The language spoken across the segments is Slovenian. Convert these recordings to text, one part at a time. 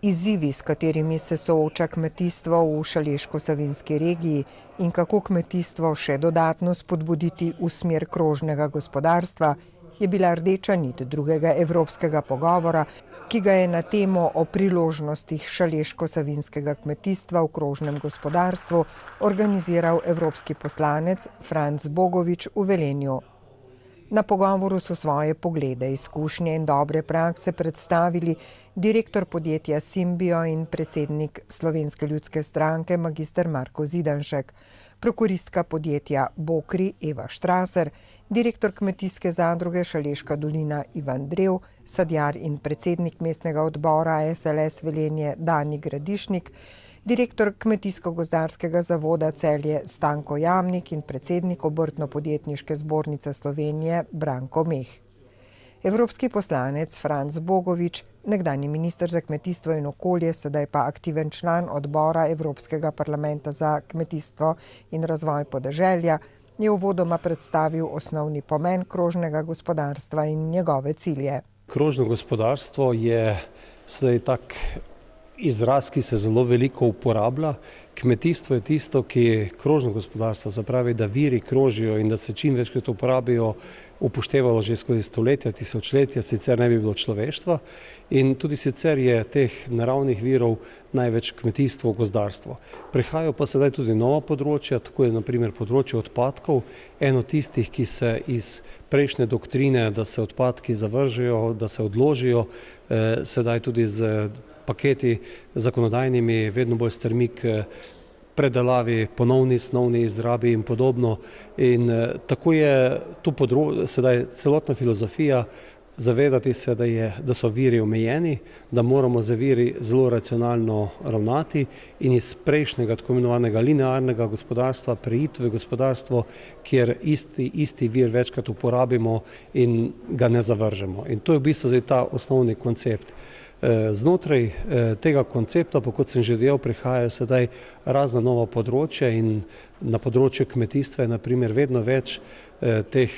izzivi, s katerimi se sooča kmetijstvo v Šaleško-Savinjski regiji in kako kmetijstvo še dodatno spodbuditi v smer krožnega gospodarstva, je bila rdeča nit drugega evropskega pogovora, ki ga je na temo o priložnostih šaleško-savinjskega kmetijstva v krožnem gospodarstvu organiziral evropski poslanec Franc Bogovič v Velenju. Na pogovoru so svoje poglede, izkušnje in dobre prakse predstavili direktor podjetja Simbio in predsednik Slovenske ljudske stranke magister Marko Zidanšek, prokuristka podjetja Bokri Eva Štraser, direktor kmetijske zadruge Šaleška dolina Ivan Drev, sadjar in predsednik mestnega odbora SLS Velenje Dani Gradišnik, direktor Kmetijsko-gozdarskega zavoda Celje Stanko Jamnik in predsednik Obrtno-podjetniške zbornice Slovenije Branko Meh. Evropski poslanec Franc Bogovič, nekdanji minister za kmetijstvo in okolje, sedaj pa aktiven član odbora Evropskega parlamenta za kmetijstvo in razvoj podeželja, je uvodoma predstavil osnovni pomen krožnega gospodarstva in njegove cilje. Krožno gospodarstvo je sedaj tak izraz, ki se zelo veliko uporablja. Kmetijstvo je tisto, ki krožno gospodarstvo, zapravi, da viri krožijo in da se čim večkrat uporabijo, upoštevalo že skozi stoletja, tisočletja, sicer ne bi bilo človeštva. In tudi sicer je teh naravnih virov največ kmetijstvo, gozdarstvo. Prihajajo pa sedaj tudi nova področja, tako je na primer področje odpadkov, eno tistih, ki se iz prejšnje doktrine, da se odpadki zavržejo, da se odložijo, sedaj tudi z paketi zakonodajnimi vedno bolj strmi k predelavi, ponovni snovni izrabi in podobno. In tako je tu sedaj celotna filozofija zavedati se, da so viri omejeni, da moramo za viri zelo racionalno ravnati in iz prejšnjega tako imenovanega linearnega gospodarstva preiti v gospodarstvo, kjer isti vir večkrat uporabimo in ga ne zavržemo. In to je v bistvu zdaj ta osnovni koncept. Znotraj tega koncepta, pa kot sem že dejal, prihajajo sedaj razna nova področja in na področju kmetijstva je na primer vedno več teh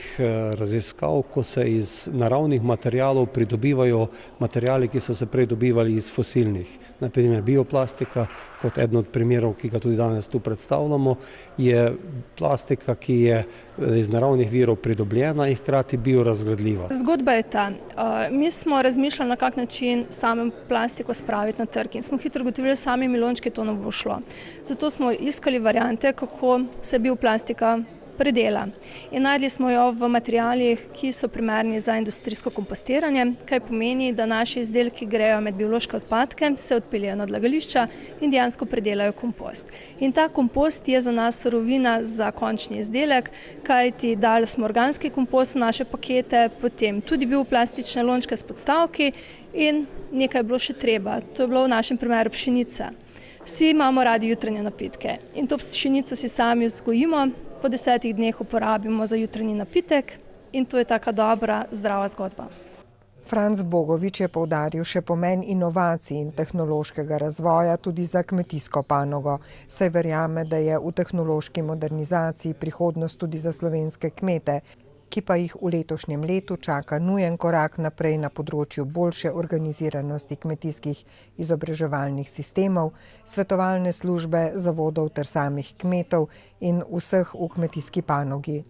raziskav, ko se iz naravnih materialov pridobivajo materiali, ki so se prej dobivali iz fosilnih. Na primer bioplastika, kot eden od primerov, ki ga tudi danes tu predstavljamo, je plastika, ki je iz naravnih virov pridobljena in hkrati biorazgradljiva. Zgodba je ta. Mi smo razmišljali, na kak način samem plastiko spraviti na trg in smo hitro ugotovili, da sami milončki to ne bo šlo. Zato smo iskali variante, kako se bioplastika predela. In našli smo jo v materialih, ki so primerni za industrijsko kompostiranje, kaj pomeni, da naši izdelki grejo med biološke odpadke, se odpeljejo na odlagališča in dejansko predelajo kompost. In ta kompost je za nas surovina za končni izdelek, kajti dali smo organski kompost v naše pakete, potem tudi bioplastične lončke s podstavki in nekaj je bilo še treba. To je bilo v našem primeru pšenica. Vsi imamo radi jutranje napitke in to pšenico si sami vzgojimo, po 10 dneh uporabimo za jutranji napitek in to je taka dobra, zdrava zgodba. Franc Bogovič je poudaril še pomen inovacij in tehnološkega razvoja tudi za kmetijsko panogo, saj verjame, da je v tehnološki modernizaciji prihodnost tudi za slovenske kmete, ki pa jih v letošnjem letu čaka nujen korak naprej na področju boljše organiziranosti kmetijskih izobraževalnih sistemov, svetovalne službe, zavodov ter samih kmetov in vseh v kmetijski panogi.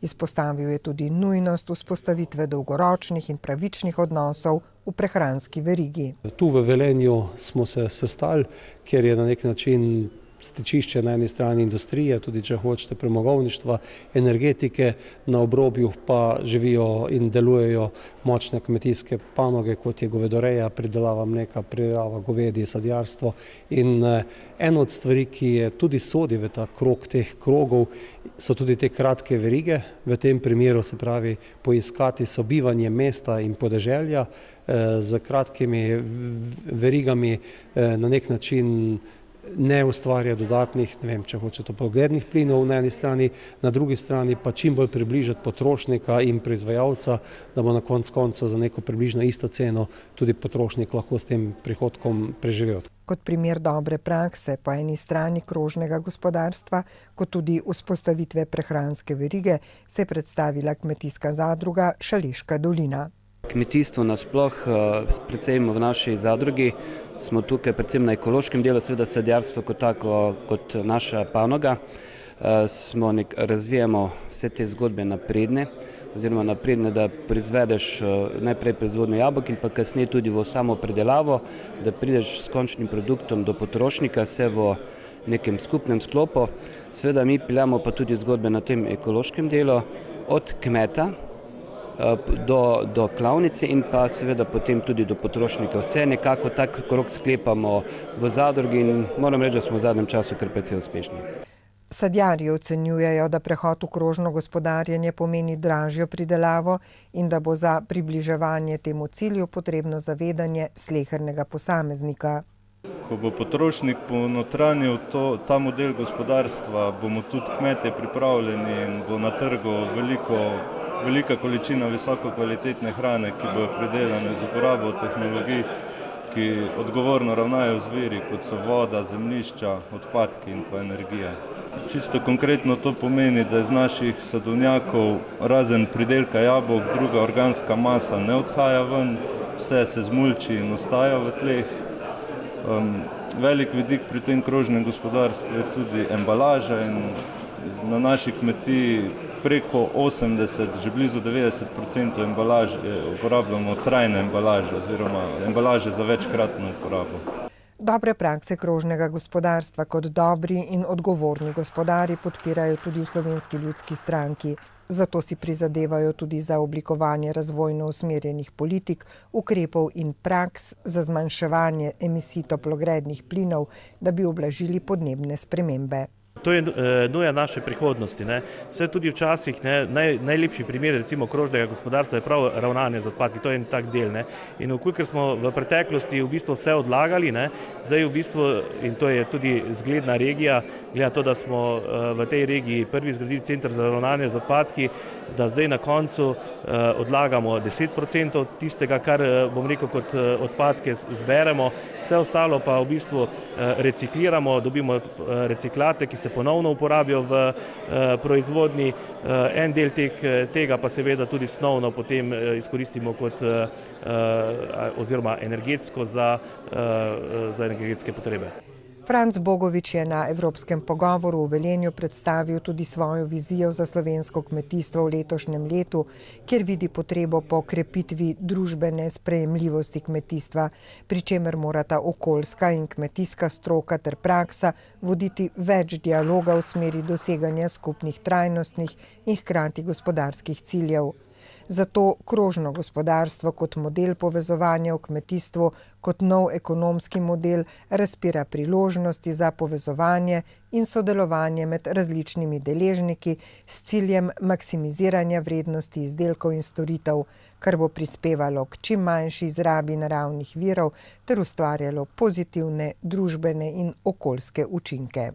Izpostavil je tudi nujnost vzpostavitve dolgoročnih in pravičnih odnosov v prehranski verigi. Tu v Velenju smo se sestali, ker je na nek način stičišče na eni strani industrije, tudi če hočete premogovništva, energetike, na obrobju pa živijo in delujejo močne kmetijske panoge, kot je govedoreja, pridelava mleka, pridelava govedi, sadjarstvo. In ena od stvari, ki je tudi sodi v ta krog teh krogov, so tudi te kratke verige. V tem primeru se pravi poiskati sobivanje mesta in podeželja z kratkimi verigami na nek način ne ustvarja dodatnih, ne vem, če hočete, toplogrednih plinov na eni strani, na drugi strani pa čim bolj približati potrošnika in proizvajalca, da bo na koncu za neko približno isto ceno tudi potrošnik lahko s tem prihodkom preživel. Kot primer dobre prakse po eni strani krožnega gospodarstva, kot tudi vzpostavitve prehranske verige, se je predstavila kmetijska zadruga Šaleška dolina. Kmetijstvo nasploh, predvsem v naši zadrugi, smo tukaj predvsem na ekološkem delu, seveda sadjarstvo kot tako, kot naša panoga. Razvijamo vse te zgodbe napredne, da proizvedeš najprej proizvodnjo jabolk in pa kasneje tudi v samo predelavo, da prideš s končnim produktom do potrošnika, vse v nekem skupnem sklopu. Seveda mi peljamo pa tudi zgodbe na tem ekološkem delu, od kmeta do klavnice in pa seveda potem tudi do potrošnika. Vse nekako tak krog sklepamo v zadrugi in moram reči, da smo v zadnjem času kar precej uspešni. Sadjarji ocenjujejo, da prehod v krožno gospodarjenje pomeni dražjo pridelavo in da bo za približevanje temu cilju potrebno zavedanje slehernega posameznika. Ko bo potrošnik ponotranjil ta model gospodarstva, bomo tudi kmetje pripravljeni in bo na trgu velika količina visoko kvalitetne hrane, ki bojo pridelane z uporabo tehnologij, ki odgovorno ravnajo z viri, kot so voda, zemljišča, odpadki in pa energija. Čisto konkretno to pomeni, da iz naših sadovnjakov razen pridelka jabolk druga organska masa ne odhaja ven, vse se zmulči in ostaja v tleh. Velik vidik pri tem krožnem gospodarstvu je tudi embalaža in na naši kmetiji preko 80, že blizu 90% embalaže uporabljamo trajne embalaže oziroma embalaže za večkratno uporabo. Dobre prakse krožnega gospodarstva kot dobri in odgovorni gospodarji podpirajo tudi v Slovenski ljudski stranki. Zato si prizadevajo tudi za oblikovanje razvojno usmerjenih politik, ukrepov in praks za zmanjševanje emisij toplogrednih plinov, da bi ublažili podnebne spremembe. To je nuja naše prihodnosti. Vse tudi včasih najlepši primer recimo krožnega gospodarstva je prav ravnanje z odpadki, to je en tak del. In ker smo v preteklosti v bistvu vse odlagali, zdaj v bistvu, in to je tudi zgledna regija, glede to, da smo v tej regiji prvi zgradili center za ravnanje z odpadki, da zdaj na koncu odlagamo 10% tistega, kar bom rekel kot odpadke zberemo, vse ostalo pa v bistvu recikliramo, dobimo reciklate, ki se ponovno uporabijo v proizvodnji, en del tega pa seveda tudi snovno potem izkoristimo kot oziroma energetsko za energetske potrebe. Franc Bogovič je na Evropskem pogovoru v Velenju predstavil tudi svojo vizijo za slovensko kmetijstvo v letošnjem letu, kjer vidi potrebo po krepitvi družbene sprejemljivosti kmetijstva, pri čemer morata okoljska in kmetijska stroka ter praksa voditi več dialoga v smeri doseganja skupnih trajnostnih in hkrati gospodarskih ciljev. Zato krožno gospodarstvo kot model povezovanja v kmetijstvu, kot nov ekonomski model razpira priložnosti za povezovanje in sodelovanje med različnimi deležniki s ciljem maksimiziranja vrednosti izdelkov in storitev, kar bo prispevalo k čim manjši izrabi naravnih virov ter ustvarjalo pozitivne družbene in okoljske učinke.